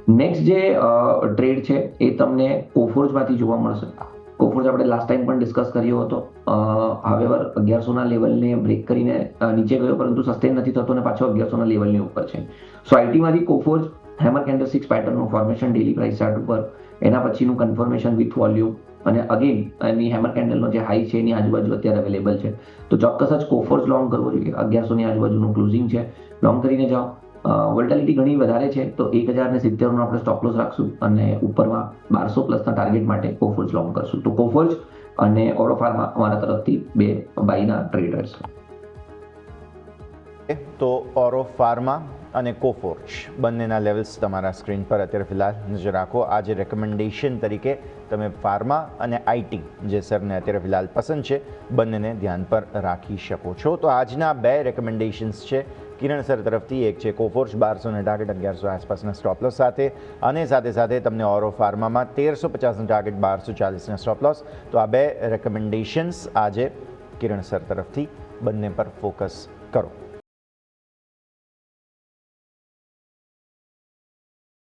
Next જે trade છે એ તમને કોફોર્જમાંથી જોવા મળશે. કોફોર્જ આપણે લાસ્ટ ટાઈમ પણ ડિસ્કસ કર્યો હતો. હાવેવર 1100ના લેવલને બ્રેક કરીને નીચે ગયો, પરંતુ સસ્ટેન નથી થતો અને પાછો 1100ના લેવલની ઉપર છે. સો આઈટીમાંથી કોફોર્જ હેમર કેન્ડલસ્ટિક્સ પેટર્નનું ફોર્મેશન ડેલી પ્રાઇસ ચાર્ટ ઉપર, એના પછીનું કન્ફર્મેશન વિથ વોલ્યુમ અને અગેન એની હેમર કેન્ડલનો જે હાઈ છે એની આજુબાજુ અત્યારે અવેલેબલ છે. તો ચોક્કસ જ કોફોર્જ લોંગ કરવો જોઈએ. 1100ની આજુબાજુનું ક્લોઝિંગ છે, લોંગ કરીને જાઓ. વોલ્ટાલિટી ઘણી વધારે છે તો 1070નો આપણે સ્ટોપ લોસ રાખશું અને ઉપરમાં 1200 પ્લસના ટાર્ગેટ માટે કોફોર્જ લોંગ કરશું. તો કોફોર્જ અને ઓરો ફાર્મા અમારા તરફથી બે બાયના ટ્રેડર્સ. તો ઓરો ફાર્મા અને કોફોર્જ બંનેના લેવલ્સ તમારા સ્ક્રીન પર અત્યારે ફિલહાલ નજર રાખો. આ જે રેકમેન્ડેશન તરીકે તમે ફાર્મા અને આઈટી જે સરને અત્યારે ફિલહાલ પસંદ છે બંનેને ધ્યાન પર રાખી શકો છો. તો આજના બે રેકમેન્ડેશન્સ છે કિરણ સર તરફથી. એક છે કોફોર્જ 1200 ટાર્ગેટ 1100 આસપાસના સ્ટોપ લોસ સાથે, અને સાથે સાથે તમને ઓરો ફાર્મામાં 1350 ટાર્ગેટ 1240ના સ્ટોપ લોસ. તો આ બે રેકમેન્ડેશન્સ આજે કિરણ સર તરફથી બંને પર ફોકસ કરો.